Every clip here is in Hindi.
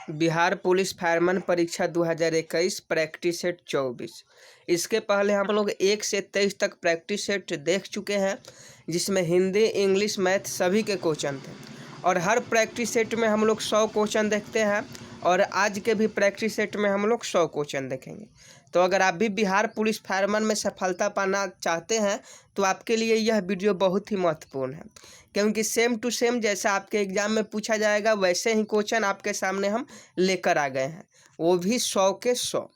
बिहार पुलिस फायरमैन परीक्षा 2021 प्रैक्टिस सेट 24। इसके पहले हम लोग 1 से 23 तक प्रैक्टिस सेट देख चुके हैं, जिसमें हिंदी, इंग्लिश, मैथ सभी के क्वेश्चन थे। और हर प्रैक्टिस सेट में हम लोग 100 क्वेश्चन देखते हैं, और आज के भी प्रैक्टिस सेट में हम लोग 100 क्वेश्चन देखेंगे। तो अगर आप भी बिहार पुलिस फायरमैन में सफलता पाना चाहते हैं तो आपके लिए यह वीडियो बहुत ही महत्वपूर्ण है, क्योंकि सेम टू सेम जैसा आपके एग्जाम में पूछा जाएगा वैसे ही क्वेश्चन आपके सामने हम लेकर आ गए हैं, वो भी 100 के 100।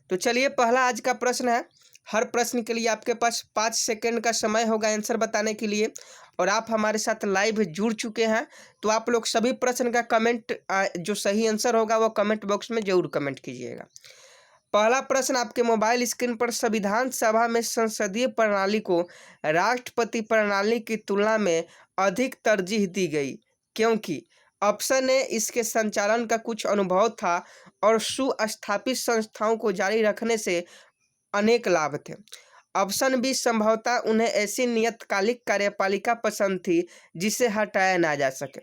तो चलिए, पहला आज का प्रश्न है। हर प्रश्न के लिए आपके पास 5 सेकंड का समय होगा आंसर बताने के लिए, और आप हमारे साथ लाइव जुड़ चुके हैं तो आप लोग सभी प्रश्न का कमेंट, जो सही आंसर होगा वो कमेंट बॉक्स में जरूर कमेंट कीजिएगा। पहला प्रश्न आपके मोबाइल स्क्रीन पर, संविधान सभा में संसदीय प्रणाली को राष्ट्रपति प्रणाली की तुलना में अधिक तरजीह दी गई, क्योंकि ऑप्शन ए, इसके संचालन का कुछ अनुभव था और सुस्थापित संस्थाओं को जारी रखने से अनेक लाभ थे। ऑप्शन बी, संभवतः उन्हें ऐसी नियतकालिक कार्यपालिका पसंद थी जिसे हटाया ना जा सके।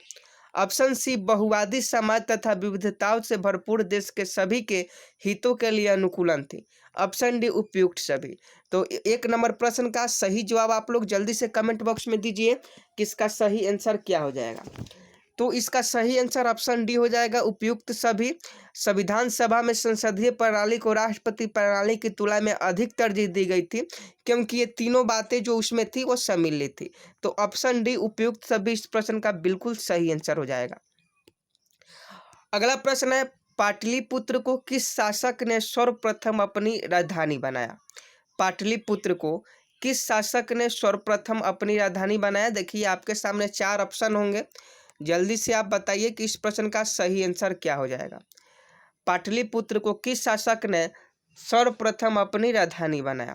ऑप्शन सी, बहुवादी समाज तथा विविधताओं से भरपूर देश के सभी के हितों के लिए अनुकूलन थी। ऑप्शन डी, उपयुक्त सभी। तो 1 नंबर प्रश्न का सही जवाब आप लोग जल्दी से कमेंट बॉक्स में दीजिए कि इसका सही आंसर क्या हो जाएगा। तो इसका सही आंसर ऑप्शन डी हो जाएगा, उपयुक्त सभी। संविधान सभा में संसदीय प्रणाली को राष्ट्रपति प्रणाली की तुलना में अधिक तरजीह दी गई थी, क्योंकि ये तीनों बातें जो उसमें थी वो सम्मिलित थी। तो ऑप्शन डी, उपयुक्त सभी, इस प्रश्न का बिल्कुल सही आंसर हो जाएगा। अगला प्रश्न है, पाटलिपुत्र को किस शासक ने सर्वप्रथम अपनी राजधानी बनाया? पाटलिपुत्र को किस शासक ने सर्वप्रथम अपनी राजधानी बनाया? देखिए, आपके सामने 4 ऑप्शन होंगे, जल्दी से आप बताइए कि इस प्रश्न का सही आंसर क्या हो जाएगा। पाटलिपुत्र को किस शासक ने सर्वप्रथम अपनी राजधानी बनाया?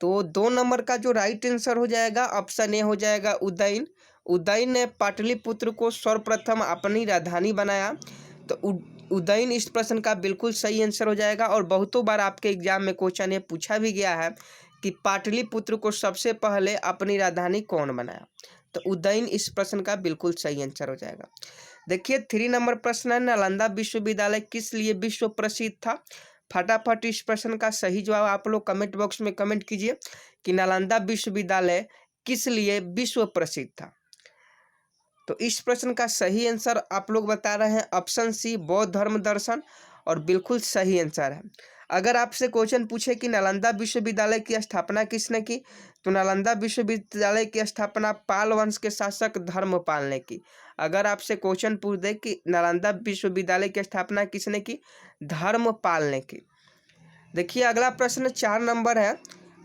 तो 2 नंबर का जो राइट आंसर हो जाएगा, ऑप्शन ए हो जाएगा, उदयन। उदयन ने पाटलिपुत्र को सर्वप्रथम अपनी राजधानी बनाया। तो उदयन इस प्रश्न का बिल्कुल सही आंसर हो जाएगा। और बहुतों बार आपके एग्जाम में क्वेश्चन ये पूछा भी गया है कि पाटलिपुत्र को सबसे पहले अपनी राजधानी कौन बनाया? तो उदयन इस प्रश्न का बिल्कुल सही आंसर हो जाएगा। देखिए, 3 नंबर प्रश्न है, नालंदा विश्वविद्यालय किस लिए विश्व प्रसिद्ध था? फटाफट इस प्रश्न का सही जवाब आप लोग कमेंट बॉक्स में कमेंट कीजिए कि नालंदा विश्वविद्यालय किस लिए विश्व प्रसिद्ध था। तो इस प्रश्न का सही आंसर आप लोग बता रहे हैं ऑप्शन सी, बौद्ध धर्म दर्शन, और बिल्कुल सही आंसर है। अगर आपसे क्वेश्चन पूछे कि नालंदा विश्वविद्यालय की स्थापना किसने की, तो नालंदा विश्वविद्यालय की स्थापना पाल वंश के शासक धर्मपाल ने की। अगर आपसे क्वेश्चन पूछ दे कि नालंदा विश्वविद्यालय की स्थापना किसने की, धर्मपाल ने की। देखिए, अगला प्रश्न 4 नंबर है,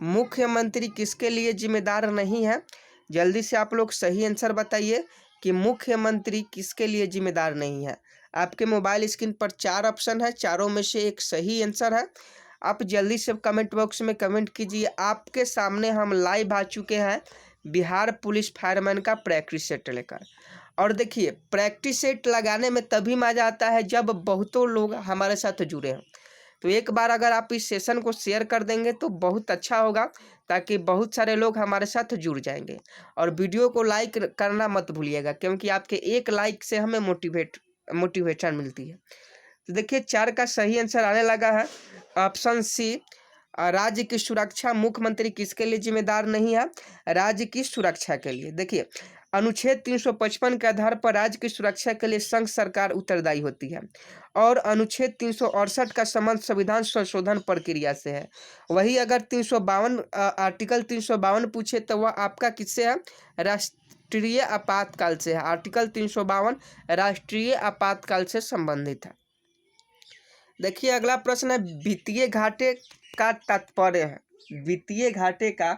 मुख्यमंत्री किसके लिए जिम्मेदार नहीं है? जल्दी से आप लोग सही आंसर बताइए कि मुख्यमंत्री किसके लिए जिम्मेदार नहीं है। आपके मोबाइल स्क्रीन पर 4 ऑप्शन है, चारों में से एक सही आंसर है। आप जल्दी से कमेंट बॉक्स में कमेंट कीजिए। आपके सामने हम लाइव आ चुके हैं बिहार पुलिस फायरमैन का प्रैक्टिस सेट लेकर। और देखिए, प्रैक्टिस सेट लगाने में तभी मजा आता है जब बहुतों लोग हमारे साथ जुड़े हैं। तो एक बार अगर आप इस सेशन को शेयर कर देंगे तो बहुत अच्छा होगा, ताकि बहुत सारे लोग हमारे साथ जुड़ जाएंगे। और वीडियो को लाइक करना मत भूलिएगा, क्योंकि आपके एक लाइक से हमें मोटिवेशन मिलती है। तो देखिए, 4 का सही आंसर आने लगा है, ऑप्शन सी, राज्य की सुरक्षा। मुख्यमंत्री किसके लिए जिम्मेदार नहीं है? राज्य की सुरक्षा के लिए। देखिए, अनुच्छेद 355 के आधार पर राज्य की सुरक्षा के लिए संघ सरकार उत्तरदायी होती है, और अनुच्छेद 368 का संबंध संविधान संशोधन प्रक्रिया से है। वही अगर 352 आर्टिकल 352 पूछे तो वह आपका किससे है? राष्ट्रीय आपातकाल से है। आर्टिकल 352 राष्ट्रीय आपातकाल से संबंधित है। देखिए, अगला प्रश्न है, वित्तीय घाटे का तात्पर्य है। वित्तीय घाटे का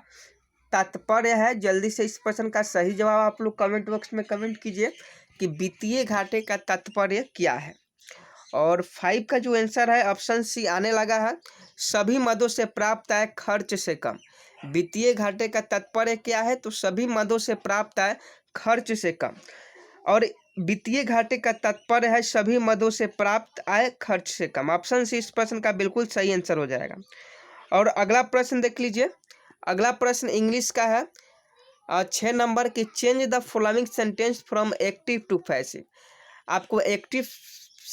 तात्पर्य है। जल्दी से इस प्रश्न का सही जवाब आप लोग कमेंट बॉक्स में कमेंट कीजिए कि वित्तीय घाटे का तात्पर्य क्या है। और 5 का जो आंसर है, ऑप्शन सी आने लगा है, सभी मदों से प्राप्त आय खर्च से कम। वित्तीय घाटे का तात्पर्य क्या है? तो सभी मदों से प्राप्त आय खर्च से कम। और वित्तीय घाटे का तात्पर्य है सभी मदों से प्राप्त आय खर्च से कम। ऑप्शन सी इस प्रश्न का बिल्कुल सही आंसर हो जाएगा। और अगला प्रश्न देख लीजिए। अगला प्रश्न इंग्लिश का है, 6 नंबर की, change the following sentence from active to passive. आपको एक्टिव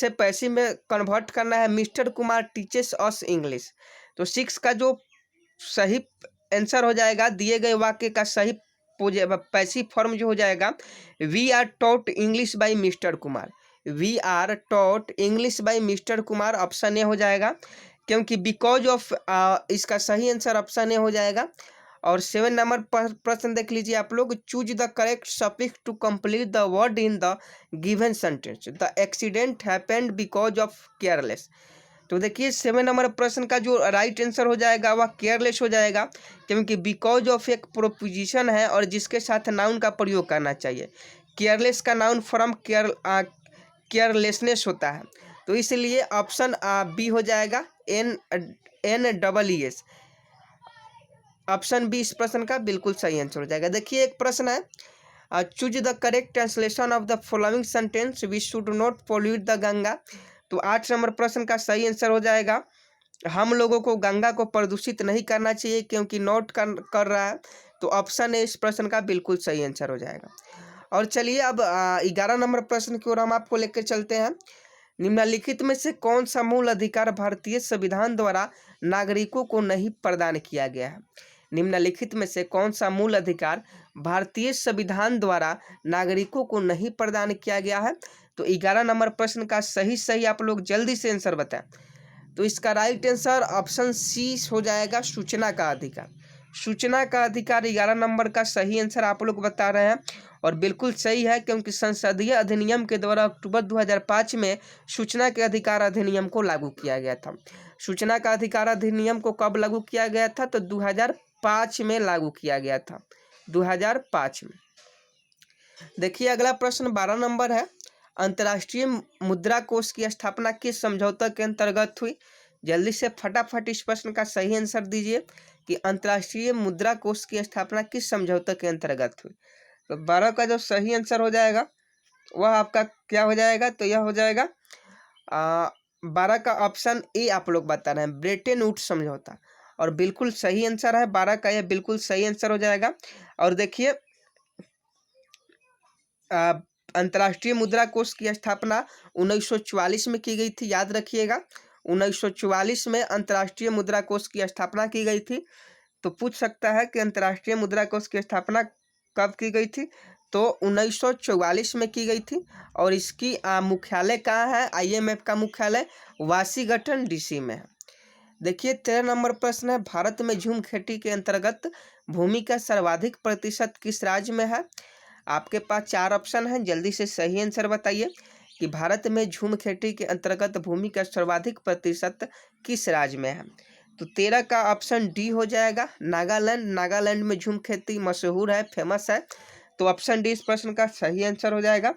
से पैसिव में कन्वर्ट करना है। Mister Kumar teaches us English. तो 6 का जो सही आंसर हो जाएगा, दिए गए वाक्य का सही पैसिव फॉर्म जो हो जाएगा, we are taught English by mister Kumar. We are taught English by mister Kumar, option A हो जाएगा, क्योंकि बिकॉज ऑफ इसका सही आंसर ऑप्शन ए हो जाएगा। और 7 नंबर प्रश्न देख लीजिए आप लोग, choose the correct suffix to complete the word in the given sentence. The accident happened because of careless. तो देखिए 7 नंबर प्रश्न का जो राइट आंसर हो जाएगा वह केयरलेस हो जाएगा, क्योंकि बिकॉज ऑफ एक प्रोपोजिशन है और जिसके साथ नाउन का प्रयोग करना चाहिए। केयरलेस का नाउन फ्रॉम केयरलेसनेस होता है, तो इसलिए ऑप्शन बी हो जाएगा, NEES। ऑप्शन बी इस प्रश्न का बिल्कुल सही आंसर हो जाएगा। देखिए एक प्रश्न है, choose the correct translation of the following sentence, we should not pollute the Ganga. तो 8 नंबर प्रश्न का सही आंसर हो जाएगा, हम लोगों को गंगा को प्रदूषित नहीं करना चाहिए, क्योंकि नोट कर रहा है। तो ऑप्शन ए इस प्रश्न का बिल्कुल सही आंसर हो जाएगा। और चलिए अब 11 नंबर प्रश्न की ओर हम आपको लेकर चलते हैं। निम्नलिखित में से कौन सा मूल अधिकार भारतीय संविधान द्वारा नागरिकों को नहीं प्रदान किया गया है? निम्नलिखित में से कौन सा मूल अधिकार भारतीय संविधान द्वारा नागरिकों को नहीं प्रदान किया गया है? तो 11 नंबर प्रश्न का सही आप लोग जल्दी से आंसर बताएं। तो इसका राइट आंसर ऑप्शन सी हो जाएगा, सूचना का अधिकार। सूचना का अधिकार 11 नंबर का सही आंसर आप लोग बता रहे हैं, और बिल्कुल सही है, क्योंकि संसदीय अधिनियम के द्वारा अक्टूबर 2005 में सूचना के अधिकार अधिनियम को लागू किया गया था। सूचना का अधिकार अधिनियम को कब लागू किया गया था? तो 2005 में लागू किया गया था, 2005 में। देखिए अगला प्रश्न 12 नंबर है, अंतर्राष्ट्रीय मुद्रा कोष की स्थापना किस समझौते के अंतर्गत हुई? जल्दी से फटाफट इस प्रश्न का सही आंसर दीजिए कि अंतर्राष्ट्रीय मुद्रा कोष की स्थापना किस समझौते के अंतर्गत हुई। तो 12 का जो सही आंसर हो जाएगा वह आपका क्या हो जाएगा? तो यह हो जाएगा 12 का ऑप्शन ए आप लोग बता रहे हैं, ब्रेटन वुड्स समझौता, और बिल्कुल सही आंसर है 12 का, यह बिल्कुल सही आंसर हो जाएगा। और देखिए अंतर्राष्ट्रीय मुद्रा कोष की स्थापना 1944 में की गई थी, याद रखिएगा 1944 में अंतर्राष्ट्रीय मुद्रा कोष की स्थापना की गई थी। तो पूछ सकता है कि अंतर्राष्ट्रीय मुद्रा कोष की स्थापना कब की गई थी? तो 1944 में की गई थी, और इसकी मुख्यालय कहाँ है? IMF का मुख्यालय वाशिंगटन DC में है। देखिए 13 नंबर प्रश्न है, भारत में झूम खेती के अंतर्गत भूमि का सर्वाधिक प्रतिशत किस राज्य में है? आपके पास 4 ऑप्शन हैं, जल्दी से सही आंसर बताइए कि भारत में झूम खेती के अंतर्गत भूमि का सर्वाधिक प्रतिशत किस राज्य में है? तो 13 का ऑप्शन डी हो जाएगा, नागालैंड। नागालैंड में झूम खेती मशहूर है, फेमस है, तो ऑप्शन डी इस प्रश्न का सही आंसर हो जाएगा।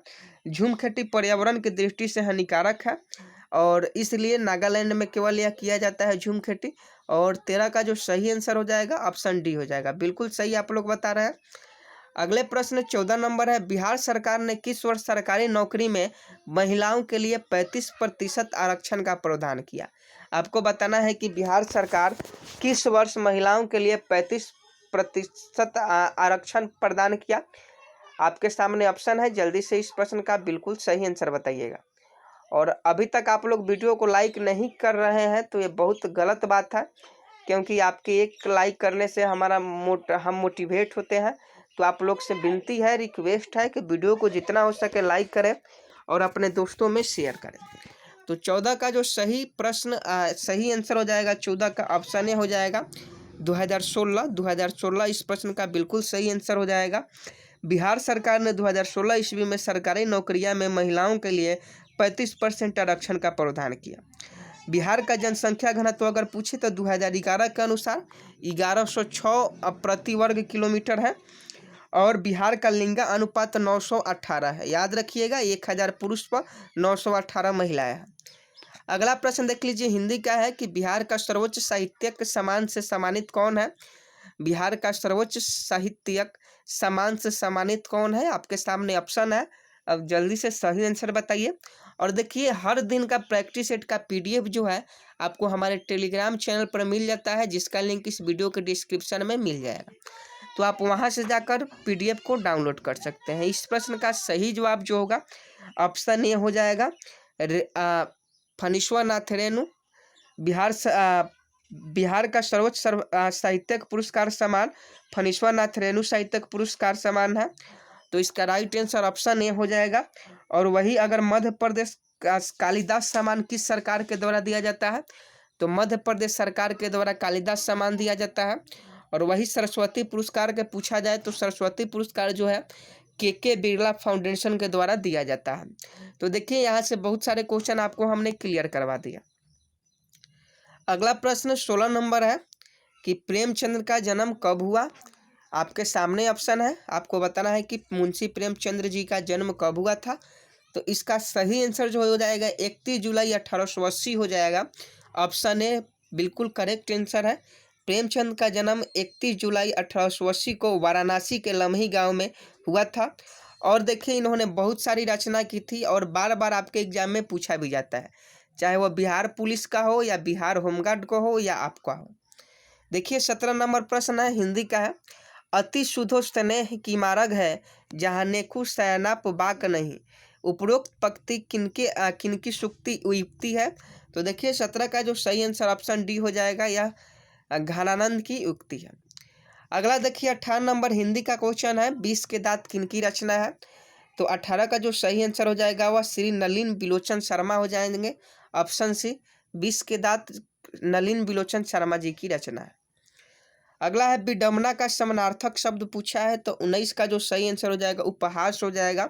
झूम खेती पर्यावरण की दृष्टि से हानिकारक है, और इसलिए नागालैंड में केवल यह किया जाता है झूम खेती। और 13 का जो सही आंसर हो जाएगा ऑप्शन डी हो जाएगा, बिल्कुल सही आप लोग बता रहे हैं। अगले प्रश्न 14 नंबर है, बिहार सरकार ने किस वर्ष सरकारी नौकरी में महिलाओं के लिए 35% आरक्षण का प्रावधान किया? आपको बताना है कि बिहार सरकार किस वर्ष महिलाओं के लिए 35% आरक्षण प्रदान किया। आपके सामने ऑप्शन है, जल्दी से इस प्रश्न का बिल्कुल सही आंसर बताइएगा। और अभी तक आप लोग वीडियो को लाइक नहीं कर रहे हैं तो ये बहुत गलत बात है, क्योंकि आपके एक लाइक करने से हम मोटिवेट होते हैं। तो आप लोग से विनती है, रिक्वेस्ट है कि वीडियो को जितना हो सके लाइक करें और अपने दोस्तों में शेयर करें। तो 14 का जो सही प्रश्न सही आंसर हो जाएगा, 14 का ऑप्शन ए हो जाएगा, 2016 इस प्रश्न का बिल्कुल सही आंसर हो जाएगा। बिहार सरकार ने 2016 ईस्वी में सरकारी नौकरियां में महिलाओं के लिए 35% आरक्षण का प्रावधान किया। बिहार का जनसंख्या घनत्व अगर पूछे तो 2011 के अनुसार 1106 प्रति वर्ग किलोमीटर है, और बिहार का लिंग अनुपात 918 है, याद रखिएगा 1000 पुरुष पर 918 महिलाएं हैं। अगला प्रश्न देख लीजिए, हिंदी का है कि बिहार का सर्वोच्च साहित्यिक सम्मान से सम्मानित कौन है? बिहार का सर्वोच्च साहित्यिक सम्मान से सम्मानित कौन है? आपके सामने ऑप्शन है, अब जल्दी से सही आंसर बताइए। और देखिए हर दिन का प्रैक्टिस सेट का PDF जो है आपको हमारे टेलीग्राम चैनल पर मिल जाता है, जिसका लिंक इस वीडियो के डिस्क्रिप्शन में मिल जाएगा, तो आप वहां से जाकर PDF को डाउनलोड कर सकते हैं। इस प्रश्न का सही जवाब जो होगा ऑप्शन ए हो जाएगा, फणीश्वरनाथ रेणु। बिहार का सर्वोच्च साहित्यिक पुरस्कार सम्मान फणीश्वरनाथ रेणु साहित्यिक पुरस्कार सम्मान है। तो इसका राइट आंसर ऑप्शन ए हो जाएगा। और वही अगर मध्य प्रदेश का कालिदास सम्मान किस सरकार के द्वारा दिया जाता है, तो मध्य प्रदेश सरकार के द्वारा कालिदास सम्मान दिया जाता है। और वही सरस्वती पुरस्कार के पूछा जाए तो सरस्वती पुरस्कार जो है के बिरला फाउंडेशन के द्वारा दिया जाता है। तो देखिए यहाँ से बहुत सारे क्वेश्चन आपको हमने क्लियर करवा दिया। अगला प्रश्न 16 नंबर है कि प्रेमचंद्र का जन्म कब हुआ। आपके सामने ऑप्शन है, आपको बताना है कि मुंशी प्रेमचंद्र जी का जन्म कब हुआ था। तो इसका सही आंसर जो हो जाएगा 31 जुलाई 1880 हो जाएगा। ऑप्शन ए बिल्कुल करेक्ट आंसर है। प्रेमचंद का जन्म 31 जुलाई 1880 को वाराणसी के लम्ही गांव में हुआ था। और देखिए इन्होंने बहुत सारी रचना की थी और बार बार आपके एग्जाम में पूछा भी जाता है, चाहे वह बिहार पुलिस का हो या बिहार होमगार्ड को हो या आपका हो। देखिए 17 नंबर प्रश्न है, हिंदी का है। अति शुद्धो स्नेह की मार्ग है, जहाँ नेखु सैनाप बाक नहीं। उपरोक्त पंक्ति किनकी सूक्ति युक्ति है। तो देखिए 17 का जो सही आंसर ऑप्शन डी हो जाएगा, यह घनानंद की युक्ति है। अगला देखिए 18 नंबर हिंदी का क्वेश्चन है, 20 के दांत किनकी रचना है। तो 18 का जो सही आंसर हो जाएगा वह श्री नलिन बिलोचन शर्मा हो जाएंगे। ऑप्शन सी 20 के दांत नलिन बिलोचन शर्मा जी की रचना है। अगला है विडंबना का समानार्थक शब्द पूछा है। तो 19 का जो सही आंसर हो जाएगा उपहास हो जाएगा।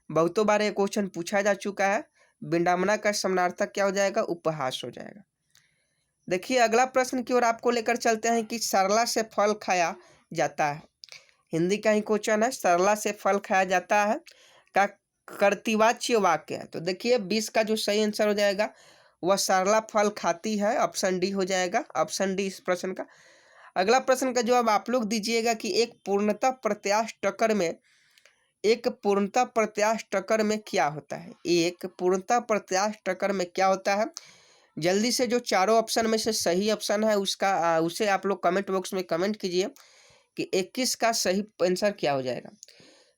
बहुतों बार ये क्वेश्चन पूछा जा चुका है। विडंबना का समानार्थक क्या हो जाएगा, उपहास हो जाएगा। देखिए अगला प्रश्न की ओर आपको लेकर चलते हैं कि सरला से फल खाया जाता है। हिंदी का ही क्वेश्चन है, सरला से फल खाया जाता है का कर्तृवाच्य वाक्य है। तो देखिए 20 का जो सही आंसर हो जाएगा वह सरला फल खाती है। ऑप्शन डी हो जाएगा, ऑप्शन डी इस प्रश्न का। अगला प्रश्न का जवाब आप लोग दीजिएगा कि एक पूर्णतः प्रत्याश टक्कर में क्या होता है। एक पूर्णतः प्रत्याश टक्कर में क्या होता है। जल्दी से जो चारों ऑप्शन में से सही ऑप्शन है उसे आप लोग कमेंट बॉक्स में कमेंट कीजिए कि 21 का सही आंसर क्या हो जाएगा।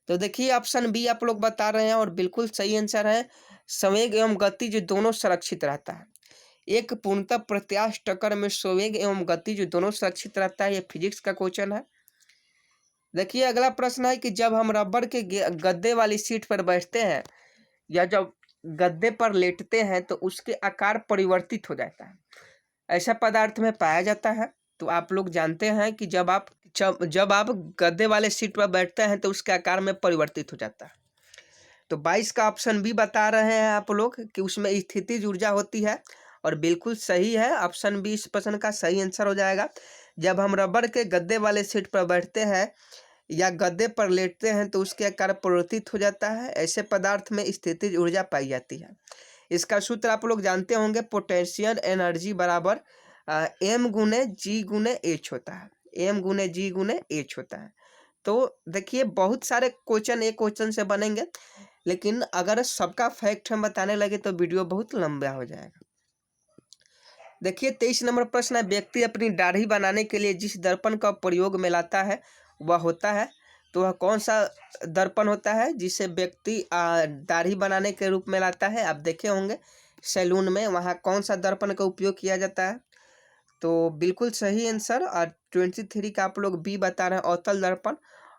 तो देखिए ऑप्शन बी आप लोग बता रहे हैं और बिल्कुल सही आंसर है। संवेग एवं गति जो दोनों सुरक्षित रहता है। एक पूर्णतः प्रत्याश टक्कर में संवेग एवं गति जो दोनों सुरक्षित रहता है, ये फिजिक्स का क्वेश्चन है। देखिए अगला प्रश्न है कि जब हम रबर के गद्दे वाली सीट पर बैठते हैं या जब गद्दे पर लेटते हैं तो उसके आकार परिवर्तित हो जाता है, ऐसा पदार्थ में पाया जाता है। तो आप लोग जानते हैं कि जब आप गद्दे वाले सीट पर बैठते हैं तो उसके आकार में परिवर्तित हो जाता है। तो 22 का ऑप्शन भी बता रहे हैं आप लोग कि उसमें स्थितिज ऊर्जा होती है और बिल्कुल सही है। ऑप्शन बी इस प्रश्न का सही आंसर हो जाएगा। जब हम रबर के गद्दे वाले सीट पर बैठते हैं या गद्दे पर लेटते हैं तो उसके आकार परिवर्तित हो जाता है, ऐसे पदार्थ में स्थितिज ऊर्जा पाई जाती है। इसका सूत्र आप लोग जानते होंगे, पोटेंशियल एनर्जी बराबर एम गुने जी गुने एच होता है। एम गुने जी गुने एच होता है। तो देखिए बहुत सारे क्वेश्चन एक क्वेश्चन से बनेंगे, लेकिन अगर सबका फैक्ट हम बताने लगे तो वीडियो बहुत लंबा हो जाएगा। देखिए 23 नंबर प्रश्न है, व्यक्ति अपनी दाढ़ी बनाने के लिए जिस दर्पण का प्रयोग में लाता है वह होता है। तो वह कौन सा दर्पण होता है जिसे व्यक्ति दाढ़ी बनाने के रूप में लाता है। आप देखे होंगे सैलून में, वहाँ कौन सा दर्पण का उपयोग किया जाता है। तो बिल्कुल सही आंसर। और 23 का आप लोग बी बता रहे हैं, अवतल दर्पण।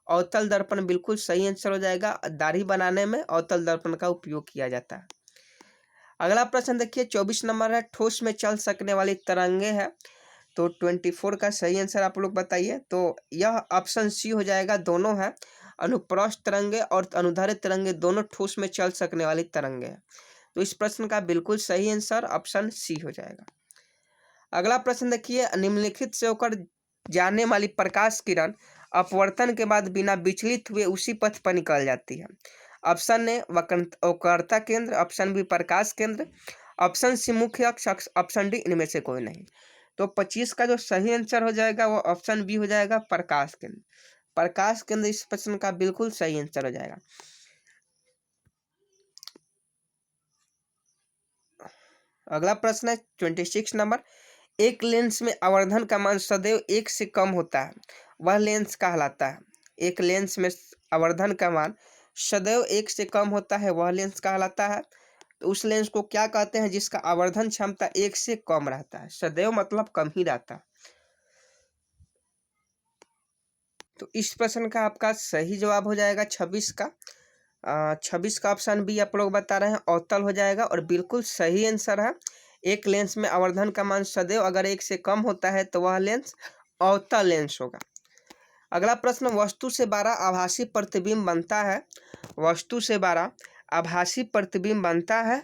अवतल दर्पण बिल्कुल सही आंसर हो जाएगा। दाढ़ी बनाने में अवतल दर्पण का उपयोग किया जाता है। अगला प्रश्न देखिए 24 नंबर है, ठोस में चल सकने वाली तरंगे है। तो 24 का सही आंसर आप लोग बताइए। तो यह ऑप्शन सी हो जाएगा, दोनों है। अनुप्रस्थ तरंगे और अनुदैर्ध्य तरंगे दोनों ठोस में चल सकने वाली तरंगे हैं। तो इस प्रश्न का बिल्कुल सही आंसर ऑप्शन सी हो जाएगा। अगला प्रश्न देखिए, निम्नलिखित से होकर जाने वाली प्रकाश किरण अपवर्तन के बाद बिना विचलित हुए उसी पथ पर निकल जाती है। ऑप्शन ए वक्रता केंद्र, ऑप्शन बी प्रकाश केंद्र, ऑप्शन सी मुख्य अक्ष, ऑप्शन डी इनमें से कोई नहीं। तो 25 का जो सही आंसर हो जाएगा वो ऑप्शन बी हो जाएगा, प्रकाश केंद्र। प्रकाश केंद्र इस प्रश्न का बिल्कुल सही आंसर हो जाएगा। अगला प्रश्न है 26 नंबर, एक लेंस में आवर्धन का मान सदैव 1 से कम होता है, वह लेंस कहलाता है। एक लेंस में आवर्धन का मान सदैव 1 से कम होता है, वह लेंस कहलाता है। तो उस लेंस को क्या कहते हैं जिसका आवर्धन क्षमता 1 से कम रहता है, सदैव मतलब कम ही रहता है। तो इस प्रश्न का आपका सही जवाब हो जाएगा 26 का 26 का ऑप्शन बी आप लोग बता रहे हैं अवतल हो जाएगा और बिल्कुल सही आंसर है। एक लेंस में आवर्धन का मान सदैव अगर 1 से कम होता है तो वह लेंस अवतल लेंस होगा। अगला प्रश्न, वस्तु से 12 आभासी प्रतिबिंब बनता है। वस्तु से 12 आभासी प्रतिबिंब बनता है।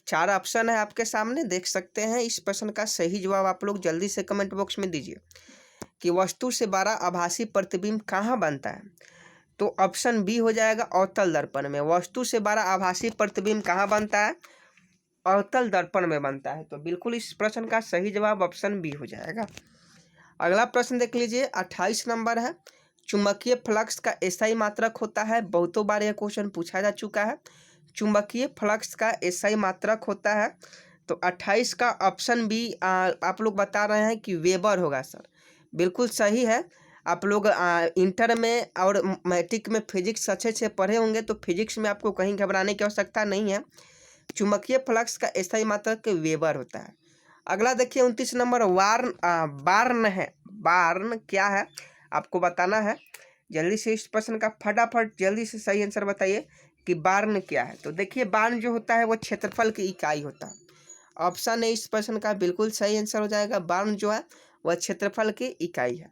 4 ऑप्शन है आपके सामने, देख सकते हैं। इस प्रश्न का सही जवाब आप लोग जल्दी से कमेंट बॉक्स में दीजिए कि वस्तु से 12 आभासी प्रतिबिंब कहाँ बनता है। तो ऑप्शन बी हो जाएगा अवतल दर्पण में। वस्तु से 12 आभासी प्रतिबिंब कहाँ बनता है? अवतल दर्पण में बनता है। तो बिल्कुल इस प्रश्न का सही जवाब ऑप्शन बी हो जाएगा। अगला प्रश्न देख लीजिए, 28 नंबर है। चुंबकीय फ्लक्स का एसआई मात्रक होता है। बहुतों बार यह क्वेश्चन पूछा जा चुका है। चुंबकीय फ्लक्स का एसआई मात्रक होता है। तो 28 का ऑप्शन बी आप लोग बता रहे हैं कि वेबर होगा सर। बिल्कुल सही है। आप लोग इंटर में और मैट्रिक में फिजिक्स अच्छे पढ़े होंगे, तो फिजिक्स में आपको कहीं घबराने की आवश्यकता नहीं है। चुंबकीय फ्लक्स का एसआई मात्रक वेबर होता है। अगला देखिए 29 नंबर, बार्न है। बार्न क्या है आपको बताना है। जल्दी से इस प्रश्न का फटाफट जल्दी से सही आंसर बताइए कि बार्न क्या है। तो देखिए बार्न जो होता है वो क्षेत्रफल की इकाई होता है। ऑप्शन ए इस प्रश्न का बिल्कुल सही आंसर हो जाएगा। बार्न जो है वह क्षेत्रफल की इकाई है।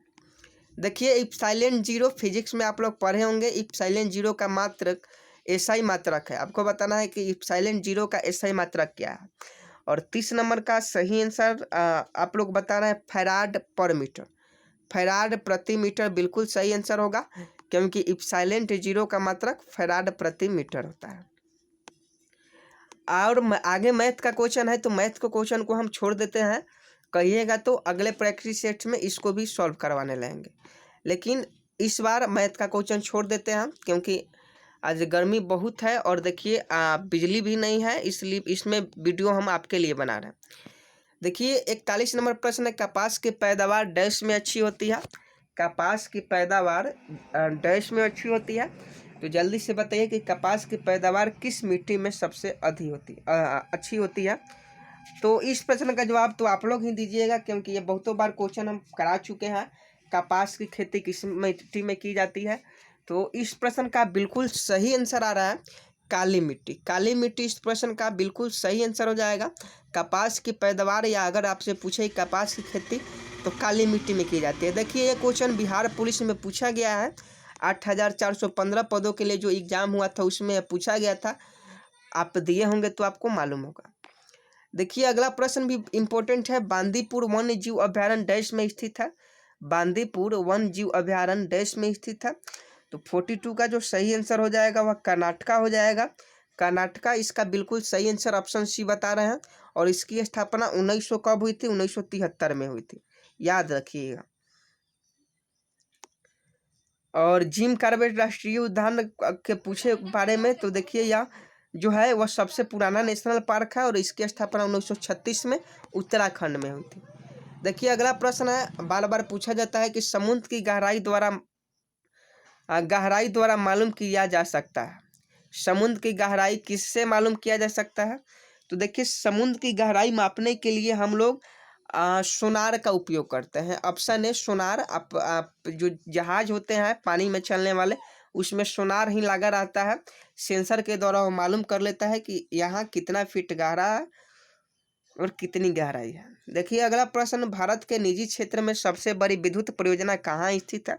देखिए इप्सिलॉन जीरो फिजिक्स में आप लोग पढ़े होंगे। इप्सिलॉन जीरो का मात्रक एसआई मात्रक है। आपको बताना है कि इप्सिलॉन जीरो का एसआई मात्रक क्या है। और 30 नंबर का सही आंसर आप लोग बता रहे हैं फैराड पर मीटर। फैराड प्रति मीटर बिल्कुल सही आंसर होगा, क्योंकि इप्सिलॉन जीरो का मात्रक फैराड प्रति मीटर होता है। और आगे मैथ का क्वेश्चन है, तो मैथ के क्वेश्चन को हम छोड़ देते हैं। कहिएगा तो अगले प्रैक्टिस सेट में इसको भी सॉल्व करवाने लगेंगे, लेकिन इस बार मैथ का क्वेश्चन छोड़ देते हैं क्योंकि आज गर्मी बहुत है और देखिए बिजली भी नहीं है, इसलिए इसमें वीडियो हम आपके लिए बना रहे हैं। देखिए 41 नंबर प्रश्न है, कपास की पैदावार डैश में अच्छी होती है। कपास की पैदावार डैश में अच्छी होती है। तो जल्दी से बताइए कि कपास की पैदावार किस मिट्टी में सबसे अच्छी होती है। तो इस प्रश्न का जवाब तो आप लोग ही दीजिएगा, क्योंकि ये बहुतों बार क्वेश्चन हम करा चुके हैं। कपास की खेती किस मिट्टी में की जाती है। तो इस प्रश्न का बिल्कुल सही आंसर आ रहा है काली मिट्टी। काली मिट्टी इस प्रश्न का बिल्कुल सही आंसर हो जाएगा। कपास की पैदावार, या अगर आपसे पूछे कपास की खेती, तो काली मिट्टी में की जाती है। देखिए ये क्वेश्चन बिहार पुलिस में पूछा गया है। 8415 पदों के लिए जो एग्जाम हुआ था उसमें पूछा गया था। आप दिए होंगे तो आपको मालूम होगा। देखिए अगला प्रश्न भी इम्पोर्टेंट है। बांदीपुर वन्य जीव अभ्यारण्य डैश में स्थित है। बांदीपुर वन्य जीव अभ्यारण्य डैश में स्थित है। तो 42 का जो सही आंसर हो जाएगा वह कर्नाटका हो जाएगा। कर्नाटका इसका बिल्कुल सही आंसर ऑप्शन सी बता रहे हैं। और इसकी स्थापना 1900 कब हुई थी? 1973 में हुई थी, याद रखिएगा। और जिम कॉर्बेट राष्ट्रीय उद्यान के पूछे बारे में, तो देखिए यह जो है वह सबसे पुराना नेशनल पार्क है और इसकी स्थापना 1936 में उत्तराखंड में हुई थी। देखिए अगला प्रश्न है, बार बार पूछा जाता है कि समुद्र की गहराई द्वारा मालूम किया जा सकता है। समुद्र की गहराई किससे मालूम किया जा सकता है? तो देखिए समुद्र की गहराई मापने के लिए हम लोग सोनार का उपयोग करते हैं। ऑप्शन है सोनार। आप जो जहाज होते हैं पानी में चलने वाले, उसमें सोनार ही लगा रहता है। सेंसर के द्वारा वो मालूम कर लेता है कि यहाँ कितना फीट गहरा है और कितनी गहराई है। देखिए अगला प्रश्न, भारत के निजी क्षेत्र में सबसे बड़ी विद्युत परियोजना कहाँ स्थित है।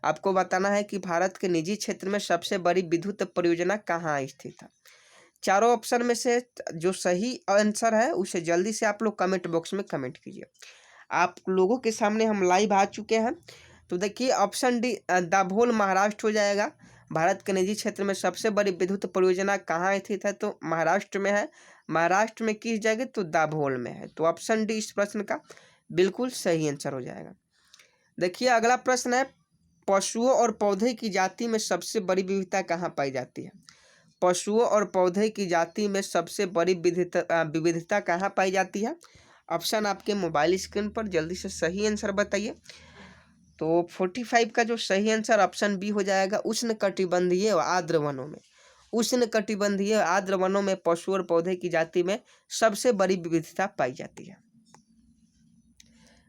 आपको बताना है कि भारत के निजी क्षेत्र में सबसे बड़ी विद्युत परियोजना कहाँ स्थित है। चारों ऑप्शन में से जो सही आंसर है उसे जल्दी से आप लोग कमेंट बॉक्स में कमेंट कीजिए। आप लोगों के सामने हम लाइव आ चुके हैं। तो देखिए ऑप्शन डी दाभोल महाराष्ट्र हो जाएगा। भारत के निजी क्षेत्र में सबसे बड़ी विद्युत परियोजना कहाँ स्थित है? तो महाराष्ट्र में है। महाराष्ट्र में किस जगह? तो दाभोल में है। तो ऑप्शन डी इस प्रश्न का बिल्कुल सही आंसर हो जाएगा। देखिए अगला प्रश्न है, पशुओं और पौधे की जाति में सबसे बड़ी विविधता कहाँ पाई जाती है। पशुओं और पौधे की जाति में सबसे बड़ी विविधता कहाँ पाई जाती है। ऑप्शन आपके मोबाइल स्क्रीन पर, जल्दी से सही आंसर बताइए। तो 45 का जो सही आंसर ऑप्शन बी हो जाएगा, उष्णकटिबंधीय व आर्द्र वनों में। उष्णकटिबंधीय आर्द्र वनों में पशु और पौधे की जाति में सबसे बड़ी विविधता पाई जाती है।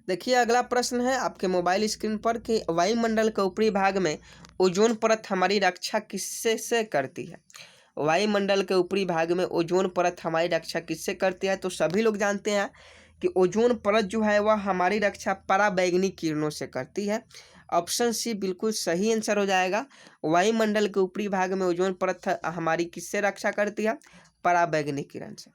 देखिए अगला प्रश्न है आपके मोबाइल स्क्रीन पर कि वायुमंडल के ऊपरी भाग में ओजोन परत हमारी रक्षा किससे से करती है। वायुमंडल के ऊपरी भाग में ओजोन परत हमारी रक्षा किससे करती है। तो सभी लोग जानते हैं कि ओजोन परत जो है वह हमारी रक्षा पराबैंगनी किरणों से करती है। ऑप्शन सी बिल्कुल सही आंसर हो जाएगा। वायुमंडल के ऊपरी भाग में ओजोन परत हमारी किससे रक्षा करती है, पराबैंगनी किरण से।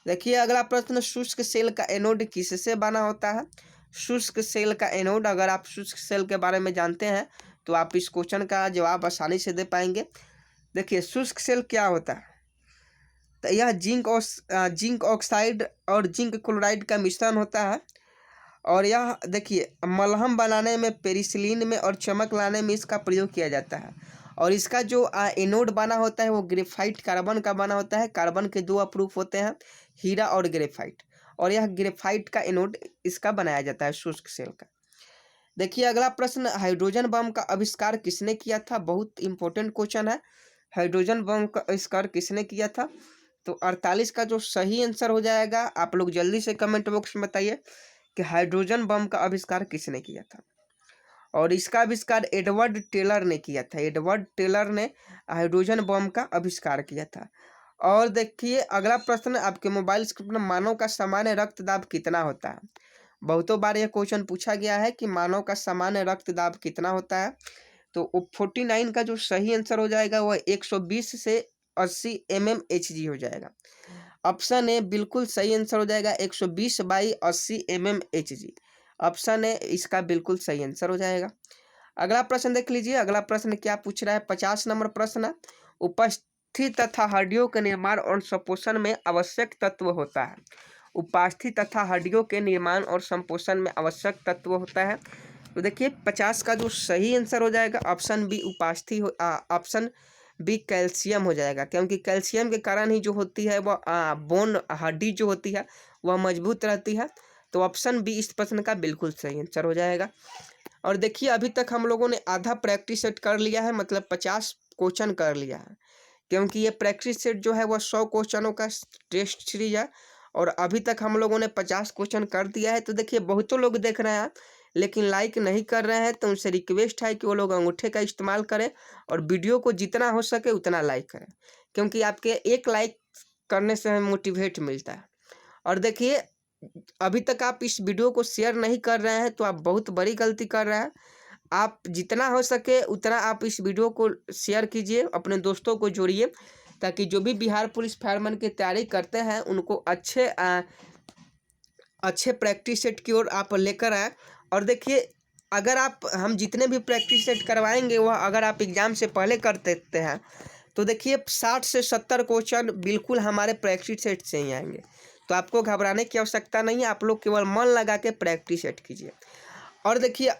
देखिए अगला प्रश्न, शुष्क सेल का एनोड किससे बना होता है। शुष्क सेल का एनोड, अगर आप शुष्क सेल के बारे में जानते हैं तो आप इस क्वेश्चन का जवाब आसानी से दे पाएंगे। देखिए शुष्क सेल क्या होता है, तो यह जिंक ऑक्साइड और जिंक क्लोराइड का मिश्रण होता है और यह देखिए मलहम बनाने में, पेनिसिलिन में और चमक लाने में इसका प्रयोग किया जाता है। और इसका जो एनोड बना होता है वो ग्रेफाइट कार्बन का बना होता है। कार्बन के दो अप्रूफ होते हैं, हीरा और ग्रेफाइट, और यह ग्रेफाइट का एनोड इसका बनाया जाता है शुष्क सेल का। देखिए अगला प्रश्न, हाइड्रोजन बम का आविष्कार किसने किया था। बहुत इंपॉर्टेंट क्वेश्चन है, हाइड्रोजन बम का आविष्कार किसने किया था। तो 48 का जो सही आंसर हो जाएगा, आप लोग जल्दी से कमेंट बॉक्स में बताइए कि हाइड्रोजन बम का आविष्कार किसने किया था। और इसका आविष्कार एडवर्ड टेलर ने किया था। एडवर्ड टेलर ने हाइड्रोजन बम का आविष्कार किया था। और देखिए अगला प्रश्न, आपके मोबाइल स्क्रीन पर मानव का सामान्य रक्तदाब कितना होता है। बहुतों बार यह क्वेश्चन पूछा गया है कि मानव का सामान्य रक्तदाब कितना होता है। तो 49 का जो सही आंसर हो जाएगा वह 120 से 80 mmHg हो जाएगा। ऑप्शन ए बिल्कुल सही आंसर हो जाएगा, 120/80 mmHg। ऑप्शन ए इसका बिल्कुल सही आंसर हो जाएगा। अगला प्रश्न देख लीजिए, अगला प्रश्न क्या पूछ रहा है, 50 नंबर प्रश्न है। उपस्थित तथा हड्डियों के निर्माण और संपोषण में आवश्यक तत्व होता है। उपस्थित तथा हड्डियों के निर्माण और संपोषण में आवश्यक तत्व होता है। तो देखिए 50 का जो सही आंसर हो जाएगा option B option B calcium हो जाएगा, क्योंकि कैल्शियम के कारण ही जो होती है वह बोन, हड्डी जो होती है वह मजबूत रहती है। तो ऑप्शन बी इस प्रश्न का बिल्कुल सही आंसर हो जाएगा। और देखिए अभी तक हम लोगों ने आधा प्रैक्टिस सेट कर लिया है, मतलब 50 क्वेश्चन कर लिया है, क्योंकि ये प्रैक्टिस सेट जो है वह 100 क्वेश्चनों का टेस्ट सीरीज है और अभी तक हम लोगों ने 50 क्वेश्चन कर दिया है। तो देखिए बहुतों लोग देख रहे हैं लेकिन लाइक नहीं कर रहे हैं, तो उनसे रिक्वेस्ट है कि वो लोग अंगूठे का इस्तेमाल करें और वीडियो को जितना हो सके उतना लाइक करें, क्योंकि आपके एक लाइक करने से हमें मोटिवेट मिलता है। और देखिए अभी तक आप इस वीडियो को शेयर नहीं कर रहे हैं तो आप बहुत बड़ी गलती कर रहे हैं। आप जितना हो सके उतना आप इस वीडियो को शेयर कीजिए, अपने दोस्तों को जोड़िए, ताकि जो भी बिहार पुलिस फायरमैन की तैयारी करते हैं उनको अच्छे प्रैक्टिस सेट की ओर आप लेकर आए। और देखिए अगर हम जितने भी प्रैक्टिस सेट करवाएंगे वह अगर आप एग्ज़ाम से पहले कर देते हैं तो देखिए 60 से 70 क्वेश्चन बिल्कुल हमारे प्रैक्टिस सेट से ही आएंगे। तो आपको घबराने की आवश्यकता नहीं है, आप लोग केवल मन लगा के प्रैक्टिस सेट कीजिए। और देखिए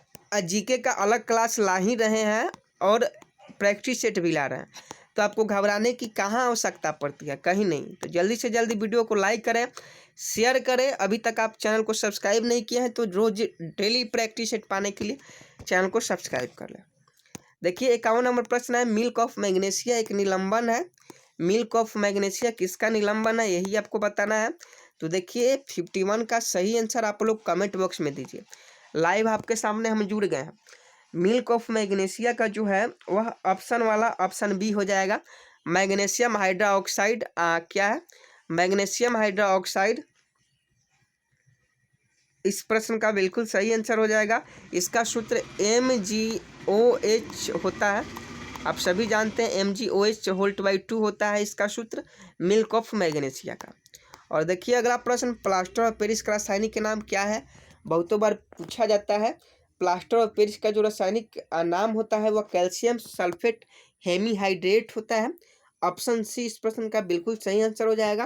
जीके का अलग क्लास ला ही रहे हैं और प्रैक्टिस सेट भी ला रहे हैं, तो आपको घबराने की कहाँ आवश्यकता पड़ती है, कहीं नहीं। तो जल्दी से जल्दी वीडियो को लाइक करें, शेयर करें। अभी तक आप चैनल को सब्सक्राइब नहीं किए हैं तो रोज डेली प्रैक्टिस सेट पाने के लिए चैनल को सब्सक्राइब कर लें। देखिए 51 नंबर प्रश्न है, मिल्क ऑफ मैग्नीशिया एक निलंबन है। मिल्क ऑफ मैग्नीशिया किसका निलंबन है, यही आपको बताना है। तो देखिए 51 का सही आंसर आप लोग कमेंट बॉक्स में दीजिए। लाइव आपके सामने हम जुड़ गए हैं। मिल्क ऑफ मैग्नीशिया का जो है वह ऑप्शन वाला ऑप्शन बी हो जाएगा, मैग्नीशियम हाइड्रोक्साइड। क्या है, मैग्नीशियम हाइड्रोक्साइड इस प्रश्न का बिल्कुल सही आंसर हो जाएगा। इसका सूत्र MgOH होता है, आप सभी जानते हैं MgOH होल्ट/2 होता है इसका सूत्र मिल्क ऑफ मैग्नीशिया का। और देखिए अगला प्रश्न, प्लास्टर ऑफ पेरिस का रासायनिक नाम क्या है। बहुतों बार पूछा जाता है। प्लास्टर ऑफ पेरिस का जो रासायनिक नाम होता है वह कैल्शियम सल्फेट हेमीहाइड्रेट होता है। ऑप्शन सी इस प्रश्न का बिल्कुल सही आंसर हो जाएगा।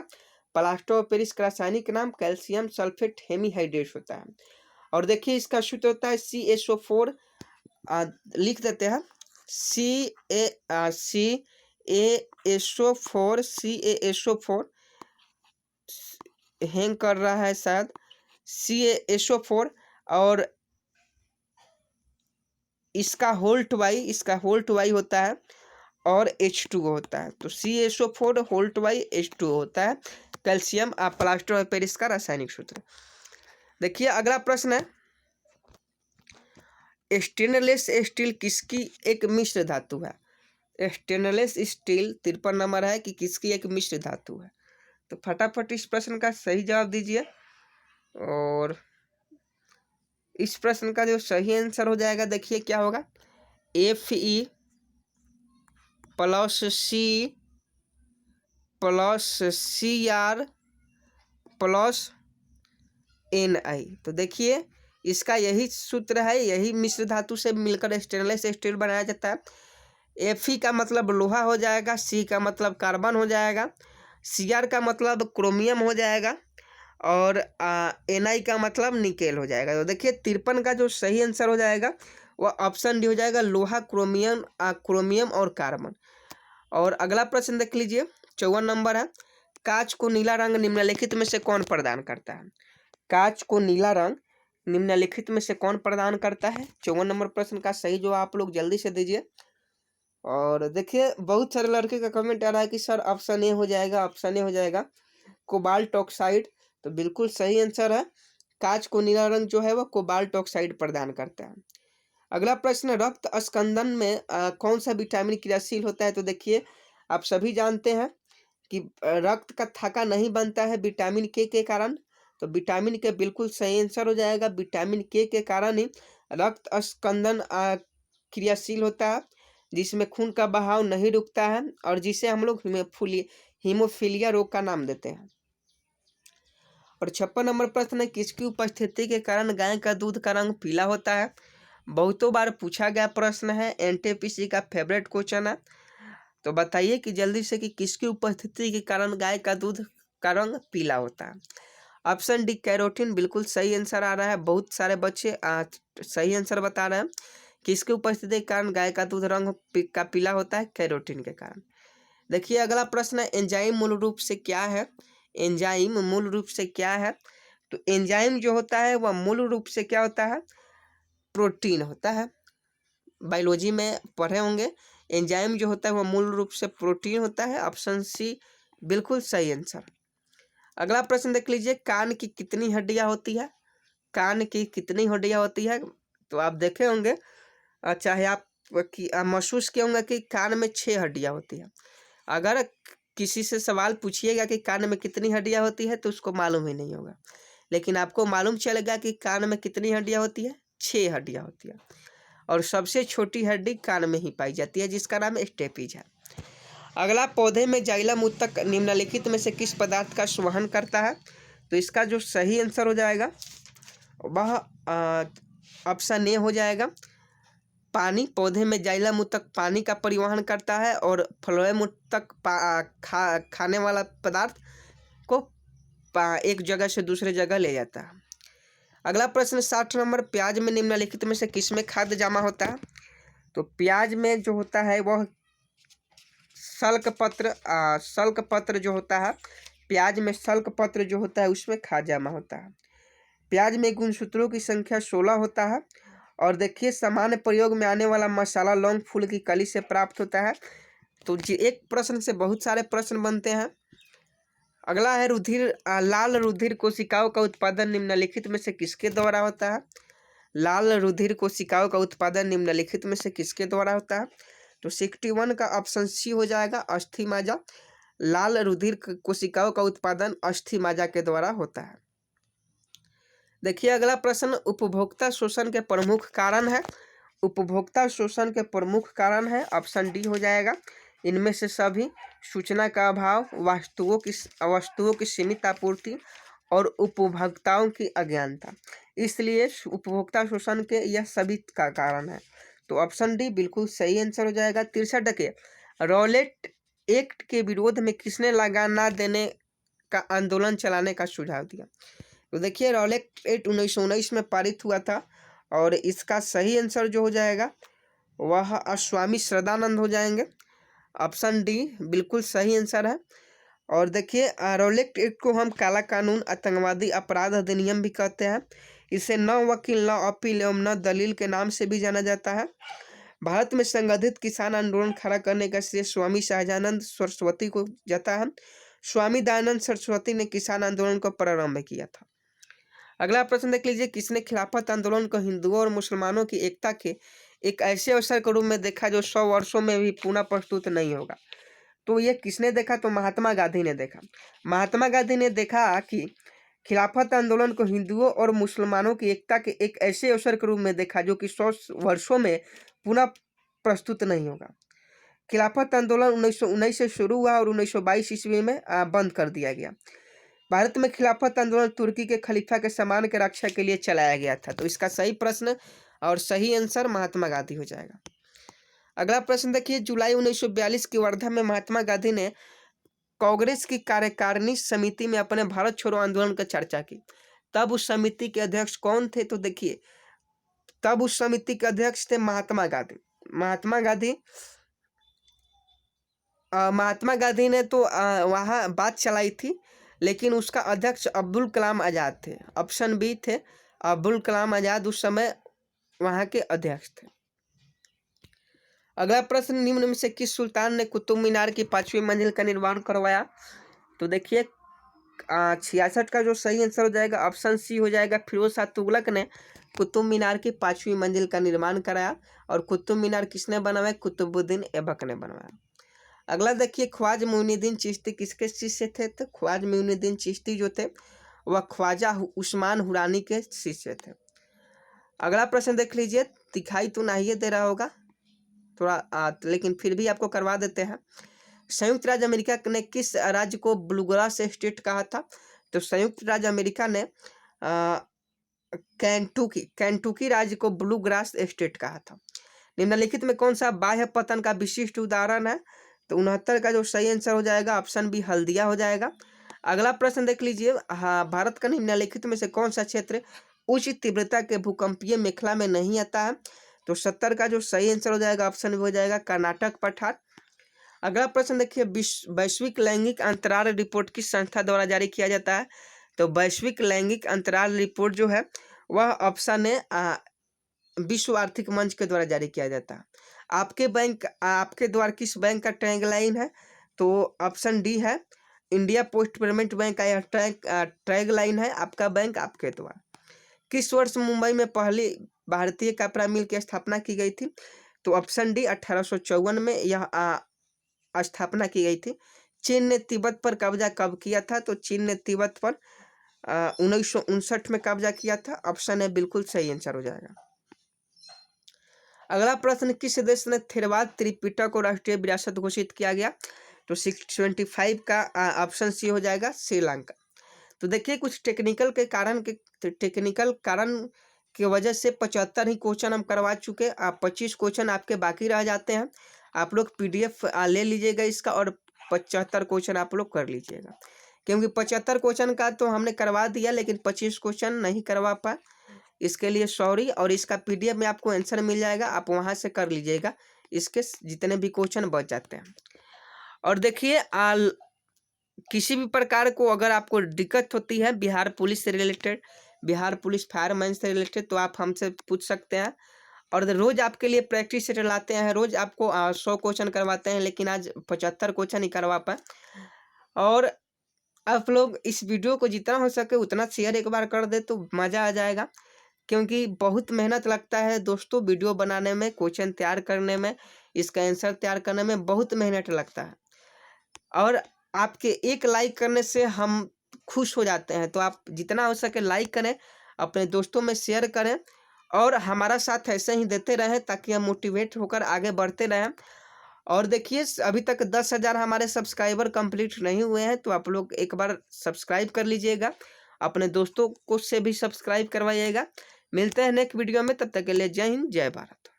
प्लास्टर ऑफ पेरिस का रासायनिक नाम कैल्शियम सल्फेट हेमीहाइड्रेट होता है। और देखिए इसका सूत्र होता है CaSO4, लिख देते हैं CaSO4 हैंग कर रहा है शायद, CaSO4 और इसका होल्ट वाई होता है और H2O होता है। तो CaSO4 होल्ड बाई H2O होता है कैल्शियम प्लास्टर ऑफ पेरिस का रासायनिक सूत्र। देखिए अगला प्रश्न है, स्टेनलेस स्टील किसकी एक मिश्र धातु है? स्टेनलेस स्टील 53 नंबर है कि किसकी एक मिश्र धातु है? तो फटाफट इस प्रश्न का सही जवाब दीजिए। और इस प्रश्न का जो सही आंसर हो जाएगा, देखिए क्या होगा, Fe plus C plus Cr plus Ni। तो देखिए इसका यही सूत्र है, यही मिश्र धातु से मिलकर स्टेनलेस स्टील बनाया जाता है। Fe का मतलब लोहा हो जाएगा, C का मतलब कार्बन हो जाएगा, Cr का मतलब क्रोमियम हो जाएगा और Ni का मतलब निकेल हो जाएगा। तो देखिए 53 का जो सही आंसर हो जाएगा वह ऑप्शन डी हो जाएगा, लोहा, क्रोमियम और कार्बन। और अगला प्रश्न देख लीजिए, 54 नंबर है, कांच को नीला रंग निम्नलिखित में से कौन प्रदान करता है? कांच को नीला रंग निम्नलिखित में से कौन प्रदान करता है? 54 नंबर प्रश्न का सही जो आप लोग जल्दी से दीजिए। और देखिए बहुत सारे लड़के का कमेंट आ रहा है कि सर ऑप्शन ए हो जाएगा, ऑप्शन ए हो जाएगा, कोबाल्ट ऑक्साइड। तो बिल्कुल सही आंसर है, कांच को नीला रंग जो है वह कोबाल्ट ऑक्साइड प्रदान करता है। अगला प्रश्न, रक्त स्कंदन में कौन सा विटामिन क्रियाशील होता है? तो देखिए आप सभी जानते हैं कि रक्त का थक्का नहीं बनता है विटामिन के कारण। तो विटामिन के बिल्कुल सही आंसर हो जाएगा, विटामिन के कारण ही रक्त स्कंदन क्रियाशील होता है, जिसमें खून का बहाव नहीं रुकता है और जिसे हम लोग हीमोफीलिया रोग का नाम देते हैं। और 56 नंबर प्रश्न है, किसकी उपस्थिति के कारण गाय का दूध का रंग पीला होता है? बहुतों बार पूछा गया प्रश्न है, NTPC का फेवरेट क्वेश्चन है। तो बताइए कि जल्दी से कि किसकी उपस्थिति के कारण गाय का दूध का रंग पीला होता है? ऑप्शन डी कैरोटीन बिल्कुल सही आंसर आ रहा है। बहुत सारे बच्चे सही आंसर बता रहे हैं, किसकी उपस्थिति के कारण गाय का दूध रंग का पीला होता है? कैरोटीन के कारण। देखिए अगला प्रश्न है, एंजाइम मूल रूप से क्या है? एंजाइम मूल रूप से क्या है? तो एंजाइम जो होता है वह मूल रूप से क्या होता है? प्रोटीन होता है। बायोलॉजी में पढ़े होंगे, एंजाइम जो होता है वह मूल रूप से प्रोटीन होता है। ऑप्शन सी बिल्कुल सही आंसर। अगला प्रश्न देख लीजिए, कान की कितनी हड्डियां होती है? कान की कितनी हड्डियां होती है? तो आप देखे होंगे, चाहे आप महसूस किए होंगे कि कान में 6 हड्डियां होती है। अगर किसी से सवाल पूछिएगा कि कान में कितनी हड्डियां होती है तो उसको मालूम ही नहीं होगा, लेकिन आपको मालूम चलेगा कि कान में कितनी हड्डियां होती है? 6 हड्डियां होती है। और सबसे छोटी हड्डी कान में ही पाई जाती है, जिसका नाम स्टेपीज है। अगला, पौधे में जाइलम उत्तक निम्नलिखित में से किस पदार्थ का संवहन करता है? तो इसका जो सही आंसर हो जाएगा वह ऑप्शन ए हो जाएगा, पानी। पौधे में जाइलम उत्तक पानी का परिवहन करता है और फ्लोएम उत्तक खाने वाला पदार्थ को एक जगह से दूसरे जगह ले जाता है। अगला प्रश्न 60 नंबर, प्याज में निम्नलिखित में से किसमें खाद्य जमा होता है? तो प्याज में जो होता है वह सल्क पत्र जो होता है, प्याज में सल्क पत्र जो होता है उसमें खाद्य जमा होता है। प्याज में गुणसूत्रों की संख्या 16 होता है। और देखिए सामान्य प्रयोग में आने वाला मसाला लौंग फूल की कली से प्राप्त होता है। तो एक प्रश्न से बहुत सारे प्रश्न बनते हैं। अगला है लाल रुधिर कोशिकाओं का उत्पादन निम्नलिखित में से किसके द्वारा होता है? लाल रुधिर कोशिकाओं का उत्पादन निम्नलिखित में से किसके द्वारा होता है? तो 61 का ऑप्शन सी हो जाएगा, अस्थि माजा। लाल रुधिर कोशिकाओं का उत्पादन अस्थि माजा के द्वारा होता है। देखिए अगला प्रश्न, उपभोक्ता शोषण के प्रमुख कारण है। उपभोक्ता शोषण के प्रमुख कारण है, ऑप्शन डी हो जाएगा, इनमें से सभी: सूचना का अभाव, वस्तुओं की सीमित आपूर्ति और उपभोक्ताओं की अज्ञानता। इसलिए उपभोक्ता शोषण के यह सभी का कारण है। तो ऑप्शन डी बिल्कुल सही आंसर हो जाएगा। 63 देखिए, रॉलेट एक्ट के विरोध में किसने लगा न देने का आंदोलन चलाने का सुझाव दिया? तो देखिए रॉलेट एक्ट 1919 में पारित हुआ था और इसका सही आंसर जो हो जाएगा वह स्वामी श्रद्धानंद हो जाएंगे। ऑप्शन डी बिल्कुल सही आंसर है। और देखिए रॉलेट एक्ट को हम काला कानून, आतंकवादी अपराध अधिनियम भी कहते हैं। इसे न वकील, न अपील एवं न दलील के नाम से भी जाना जाता है। भारत में संगठित किसान आंदोलन खड़ा करने का श्रेय स्वामी सहजानंद सरस्वती को जाता है। स्वामी दयानंद सरस्वती ने किसान आंदोलन को प्रारंभ किया था। अगला प्रश्न देख लीजिए, किसने खिलाफत आंदोलन को हिंदुओं और मुसलमानों की एकता के एक ऐसे अवसर के रूप में देखा जो 100 वर्षों में भी पुनः प्रस्तुत नहीं होगा? तो ये किसने देखा? तो महात्मा गांधी ने देखा। महात्मा गांधी ने देखा कि खिलाफत आंदोलन को हिंदुओं और मुसलमानों की एकता के एक ऐसे अवसर के रूप में देखा जो कि 100 वर्षों में पुनः प्रस्तुत नहीं होगा। खिलाफत आंदोलन 1919 से शुरू हुआ और 1922 ईस्वी में बंद कर दिया गया। भारत में खिलाफत आंदोलन तुर्की के खलीफा के सम्मान की रक्षा के लिए चलाया गया था। तो इसका सही प्रश्न और सही आंसर महात्मा गांधी हो जाएगा। अगला प्रश्न देखिए, जुलाई 1942 की वर्धा में महात्मा गांधी ने कांग्रेस की कार्यकारिणी समिति में अपने भारत छोड़ो आंदोलन की चर्चा की। तब उस समिति के अध्यक्ष कौन थे? तो देखिए, तब उस समिति के अध्यक्ष थे महात्मा गांधी। महात्मा गांधी ने तो वहाँ बात चलाई थी, लेकिन उसका अध्यक्ष अब्दुल कलाम आज़ाद थे। ऑप्शन बी थे, अब्दुल कलाम आज़ाद उस समय वहाँ के अध्यक्ष थे। अगला प्रश्न, निम्न में से किस सुल्तान ने कुतुब मीनार की 5वीं मंजिल का निर्माण करवाया? तो देखिए 66 का जो सही आंसर हो जाएगा ऑप्शन सी हो जाएगा। फिरोज शाह तुगलक ने कुतुब मीनार की 5वीं मंजिल का निर्माण कराया। और कुतुब मीनार किसने बनवाया? कुतुबुद्दीन ऐबक ने बनवाया। अगला देखिए, ख्वाजा मोइनुद्दीन चिश्ती किसके शिष्य थे? तो ख्वाजा मोइनुद्दीन चिश्ती जो थे वह ख्वाजा उस्मान हुरानी के शिष्य थे। अगला प्रश्न देख लीजिए, दिखाई तो नहीं दे रहा होगा थोड़ा लेकिन फिर भी आपको करवा देते हैं। संयुक्त राज्य अमेरिका ने किस राज्य को ब्लूग्रास स्टेट कहा था? तो संयुक्त राज्य अमेरिका ने केंटुकी राज्य को ब्लूग्रास स्टेट कहा था। निम्नलिखित में कौन सा बाह्य पतन का विशिष्ट उदाहरण है? तो 69 का जो सही आंसर हो जाएगा ऑप्शन बी हल्दिया हो जाएगा। अगला प्रश्न देख लीजिए, भारत का निम्नलिखित में से कौन सा क्षेत्र उच्च तीव्रता के भूकंपीय मेखला में नहीं आता है? तो 70 का जो सही आंसर हो जाएगा ऑप्शन बी हो जाएगा कर्नाटक पठार। अगला प्रश्न देखिए, वैश्विक लैंगिक अंतराल रिपोर्ट किस संस्था द्वारा जारी किया जाता है? तो वैश्विक लैंगिक अंतराल रिपोर्ट जो है वह ऑप्शन है विश्व आर्थिक मंच के द्वारा जारी किया जाता है। आपके द्वारा किस बैंक का टैगलाइन है? तो ऑप्शन डी है इंडिया पोस्ट पेमेंट बैंक का यह टैगलाइन है, आपका बैंक आपके द्वारा। किस वर्ष मुंबई में पहली भारतीय कपड़ा मिल की स्थापना की गई थी? तो ऑप्शन डी 1854 में यह स्थापना की गई थी। चीन ने तिब्बत पर कब्जा कब किया था? तो चीन ने तिब्बत पर 1959 में कब्जा किया था। ऑप्शन है बिल्कुल सही आंसर हो जाएगा। अगला प्रश्न, किस देश ने थेरवाद त्रिपिटक को राष्ट्रीय विरासत घोषित किया गया? तो 625 का ऑप्शन सी हो जाएगा श्रीलंका। तो देखिए कुछ टेक्निकल कारण की वजह से 75 ही क्वेश्चन हम करवा चुके। 25 क्वेश्चन आपके बाकी रह जाते हैं। आप लोग PDF ले लीजिएगा इसका और 75 क्वेश्चन आप लोग कर लीजिएगा, क्योंकि 75 क्वेश्चन का तो हमने करवा दिया लेकिन 25 क्वेश्चन नहीं करवा पाए, इसके लिए सॉरी। और इसका PDF में आपको आंसर मिल जाएगा, आप वहां से कर लीजिएगा इसके जितने भी क्वेश्चन बच जाते हैं। और देखिए किसी भी प्रकार को अगर आपको दिक्कत होती है बिहार पुलिस से रिलेटेड, बिहार पुलिस फायरमैन से रिलेटेड, तो आप हमसे पूछ सकते हैं। और रोज आपके लिए प्रैक्टिस सेट लाते हैं, रोज आपको 100 क्वेश्चन करवाते हैं, लेकिन आज 75 क्वेश्चन ही करवा पाए। और आप लोग इस वीडियो को जितना हो सके उतना शेयर एक बार कर दे तो मज़ा आ जाएगा, क्योंकि बहुत मेहनत लगता है दोस्तों वीडियो बनाने में, क्वेश्चन तैयार करने में, इसका आंसर तैयार करने में बहुत मेहनत लगता है। और आपके एक लाइक करने से हम खुश हो जाते हैं, तो आप जितना हो सके लाइक करें, अपने दोस्तों में शेयर करें और हमारा साथ ऐसे ही देते रहें ताकि हम मोटिवेट होकर आगे बढ़ते रहें। और देखिए अभी तक 10,000 हमारे सब्सक्राइबर कंप्लीट नहीं हुए हैं, तो आप लोग एक बार सब्सक्राइब कर लीजिएगा, अपने दोस्तों को से भी सब्सक्राइब करवाइएगा। मिलते हैं नेक्स्ट वीडियो में, तब तक के लिए जय हिंद जय भारत।